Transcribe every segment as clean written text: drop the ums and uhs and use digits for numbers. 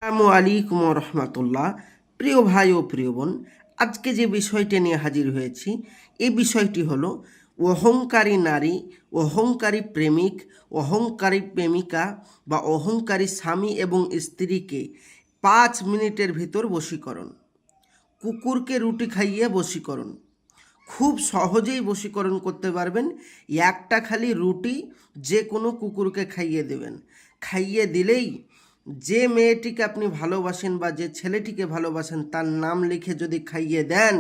আসসালামু আলাইকুম রহমতুল্লাহ। প্রিয় ভাই ও প্রিয় বোন, আজকে যে বিষয়টি নিয়ে হাজির হয়েছি, এই বিষয়টি হলো অহংকারী নারী, অহংকারী প্রেমিক, অহংকারী প্রেমিকা বা অহংকারী স্বামী এবং স্ত্রীকে 5 মিনিটের ভিতর বশীকরণ। কুকুরকে রুটি খাইয়ে বশীকরণ। খুব সহজেই বশীকরণ করতে পারবেন। একটা খালি রুটি যে কোনো কুকুরকে খাইয়ে দেবেন। খাইয়ে দিলেই যে মেয়েটিকে আপনি ভালোবাসেন বা যে ছেলেটিকে ভালোবাসেন তার নাম লিখে যদি খাইয়ে দেন,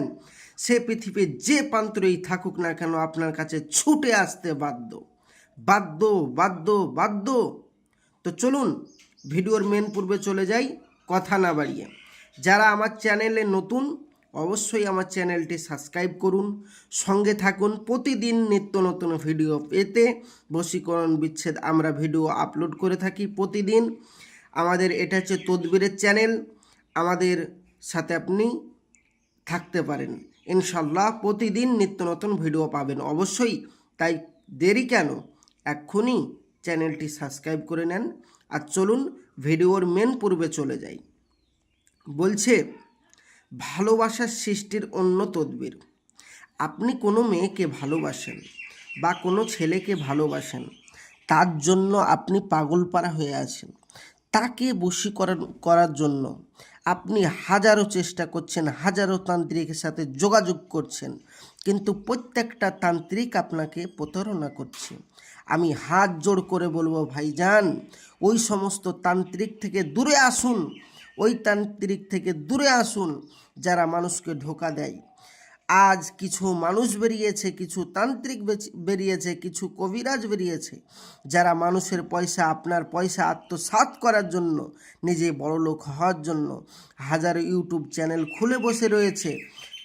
সে পৃথিবীর যে প্রান্তরেই থাকুক না কেন আপনার কাছে ছুটে আসতে বাধ্য বাধ্য বাধ্য বাধ্য। তো চলুন ভিডিওর মেন পূর্বে চলে যাই, কথা না বাড়িয়ে। যারা আমার চ্যানেলে নতুন, অবশ্যই আমার চ্যানেলটি সাবস্ক্রাইব করুন, সঙ্গে থাকুন। প্রতিদিন নিত্য নতুন ভিডিও পেতে বশীকরণ বিচ্ছেদ আমরা ভিডিও আপলোড করে থাকি প্রতিদিন। আমাদের এটা হচ্ছে তদবিরের চ্যানেল, আমাদের সাথে আপনি থাকতে পারেন ইনশাল্লাহ। প্রতিদিন নিত্য নতুন ভিডিও পাবেন অবশ্যই। তাই দেরি কেন, এক্ষুনি চ্যানেলটি সাবস্ক্রাইব করে নেন। আর চলুন ভিডিওর মেন পূর্বে চলে যাই। বলছে ভালোবাসার সৃষ্টির অন্য তদবির। আপনি কোনো মেয়েকে ভালোবাসেন বা কোনো ছেলেকে ভালোবাসেন, তার জন্য আপনি পাগলপারা হয়ে আছেন। তাকে বশীকরণ করার জন্য আপনি হাজারো চেষ্টা করছেন, হাজারো তান্ত্রিকের সাথে যোগাযোগ করছেন, কিন্তু প্রত্যেকটা তান্ত্রিক আপনাকে প্রতারণা করছে। আমি হাত জোড় করে বলবো ভাইজান, ওই সমস্ত তান্ত্রিক থেকে দূরে আসুন, ওই তান্ত্রিক থেকে দূরে আসুন যারা মানুষকে ধোঁকা দেয়। আজ কিছু মানুষ বেরিয়েছে, কিছু তান্ত্রিক বেরিয়েছে, কিছু কবিরাজ বেরিয়েছে, যারা মানুষের পয়সা, আপনার পয়সা আত্মসাৎ করার জন্য, নিজে বড়লোক হওয়ার জন্য হাজারো ইউটিউব চ্যানেল খুলে বসে রয়েছে।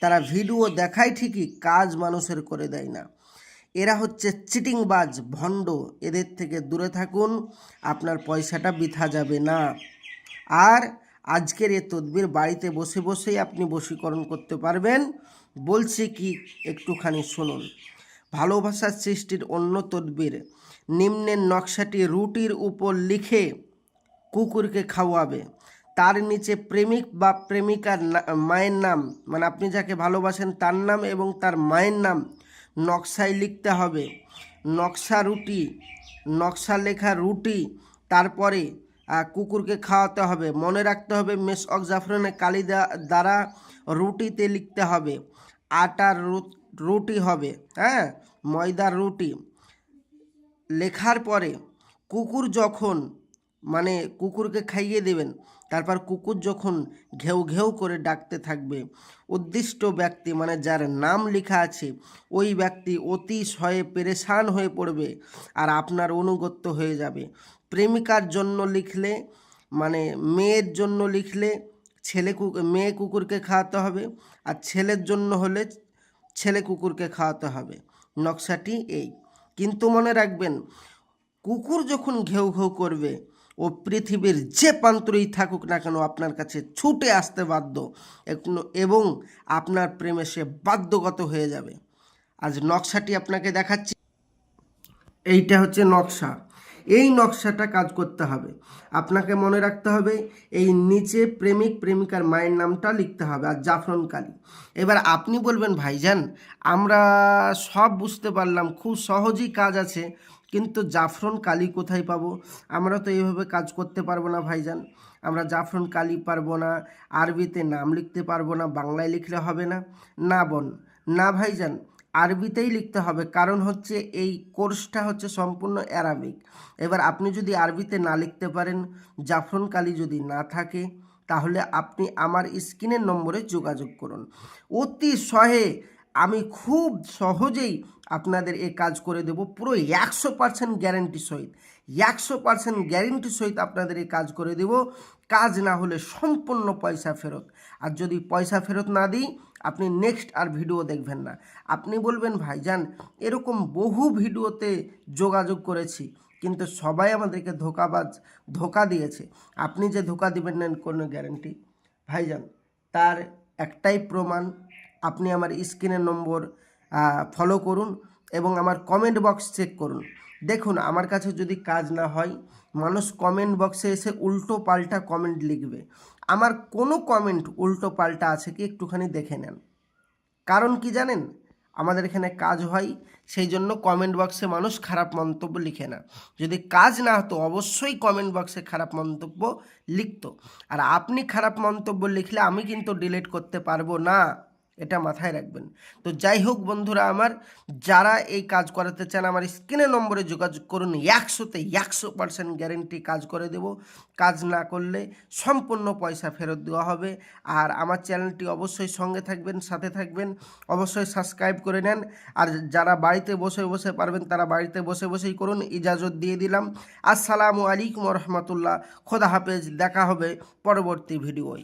তারা ভিডিও দেখায় ঠিকই, কাজ মানুষের করে দেয় না। এরা হচ্ছে চিটিংবাজ, ভণ্ড। এদের থেকে দূরে থাকুন, আপনার পয়সাটা বৃথা যাবে না। আর আজকের এ তদবির বাড়িতে বসে বসেই আপনি বশীকরণ করতে পারবেন। বলছি কি, একটুখানি শুনুন। ভালোবাসার সৃষ্টির অন্য তদবির। নিম্নের নকশাটি রুটির উপর লিখে কুকুরকে খাওয়াবে। তার নিচে প্রেমিক বা প্রেমিকার মায়ের নাম, মানে আপনি যাকে ভালোবাসেন তার নাম এবং তার মায়ের নাম নকশায় লিখতে হবে। নকশা লেখা রুটি তারপরে কুকুরকে খাওয়াতে হবে। মনে রাখতে হবে মেশক জাফরানে কালি দ্বারা রুটিতে লিখতে হবে। আটার রুটি হবে, হ্যাঁ, ময়দার রুটি। লেখার পরে কুকুর যখন, মানে কুকুরকে খাইয়ে দেবেন, তারপর কুকুর যখন ঘেউ ঘেউ করে ডাকতে থাকবে, উদ্দিষ্ট ব্যক্তি মানে যার নাম লেখা আছে ওই ব্যক্তি অতিশয়ে পেরেশান হয়ে পড়বে আর আপনার অনুগত্য হয়ে যাবে। প্রেমিকার জন্য লিখলে, মানে মেয়ের জন্য লিখলে মেয়ে কুকুরকে খাওয়াতে হবে, আর ছেলের জন্য হলে ছেলে কুকুরকে খাওয়াতে হবে। নকশাটি এই। কিন্তু মনে রাখবেন, কুকুর যখন ঘেউ ঘেউ করবে, ও পৃথিবীর যে প্রান্তরেই থাকুক না কেন আপনার কাছে ছুটে আসতে বাধ্য এবং আপনার প্রেমে সে বাধ্যগত হয়ে যাবে। আজ নকশাটি আপনাকে দেখাচ্ছি। এইটা হচ্ছে নকশা। এই নকশাটা কাজ করতে হবে। আপনাকে মনে রাখতে হবে এই নিচে প্রেমিক প্রেমিকার মায়ের নামটা লিখতে হবে আর জাফরান কালি। এবার আপনি বলবেন ভাইজান, আমরা সব বুঝতে পারলাম, খুব সহজেই কাজ আছে, কিন্তু জাফরান কালি কোথায় পাবো? আমরা তো এইভাবে কাজ করতে পারবো না ভাইজান। আমরা জাফরান কালি পারবো না, আরবিতে নাম লিখতে পারবো না, বাংলায় লিখলে হবে না। না বোন, না ভাইজান, আরবিতেই লিখতে হবে। কারণ হচ্ছে এই কোর্সটা হচ্ছে সম্পূর্ণ অ্যারাবিক। এবার আপনি যদি আরবিতে না লিখতে পারেন, জাফরান কালি যদি না থাকে, তাহলে আপনি আমার স্ক্রিনের নম্বরে যোগাযোগ করুন। অতি সহে আমি খুব সহজেই আপনাদের এই কাজ করে দেব, পুরো 100% গ্যারেন্টি সহিত, 100% গ্যারেন্টি সহিত আপনাদের এই কাজ করে দেব। কাজ না হলে সম্পূর্ণ পয়সা ফেরত। আর যদি পয়সা ফেরত না দিই, আপনি নেক্সট আর ভিডিও দেখবেন না। আপনি বলবেন ভাইজান, এরকম বহু ভিডিওতে যোগাযোগ করেছি, কিন্তু সবাই আমাদেরকে ধোকা দিয়েছে। আপনি যে ধোকা দিবেন না কোনো গ্যারেন্টি ভাইজান, তার একটাই প্রমাণ, আপনি আমার স্ক্রিনের নম্বর ফলো করুন এবং আমার কমেন্ট বক্স চেক করুন। দেখুন আমার কাছে যদি কাজ না হয়, মানুষ কমেন্ট বক্সে এসে উল্টো পাল্টা কমেন্ট লিখবে। আমার কোনো কমেন্ট উল্টো পাল্টা আছে কি একটুখানি দেখে নেন। কারণ কি জানেন, আমাদের এখানে কাজ হয়, সেই জন্য কমেন্ট বক্সে মানুষ খারাপ মন্তব্য লিখে না। যদি কাজ না হতো অবশ্যই কমেন্ট বক্সে খারাপ মন্তব্য লিখতো। আর আপনি খারাপ মন্তব্য লিখলে আমি কিন্তু ডিলিট করতে পারবো না, এটা মাথায় রাখবেন। তো যাই হোক বন্ধুরা আমার, যারা এই কাজ করাতে চান আমার স্ক্রিনে নম্বরে যোগাযোগ করুন। 100তে 100% গ্যারেন্টি কাজ করে দেব। কাজ না করলে সম্পূর্ণ পয়সা ফেরত দেওয়া হবে। আর আমার চ্যানেলটি অবশ্যই সঙ্গে থাকবেন, সাথে থাকবেন, অবশ্যই সাবস্ক্রাইব করে নেন। আর যারা বাড়িতে বসে বসে পারবেন তারা বাড়িতে বসে বসেই করুন। ইজাজত দিয়ে দিলাম। আসসালামু আলাইকুম রহমতুল্লাহ। খোদা হাফেজ। দেখা হবে পরবর্তী ভিডিওয়।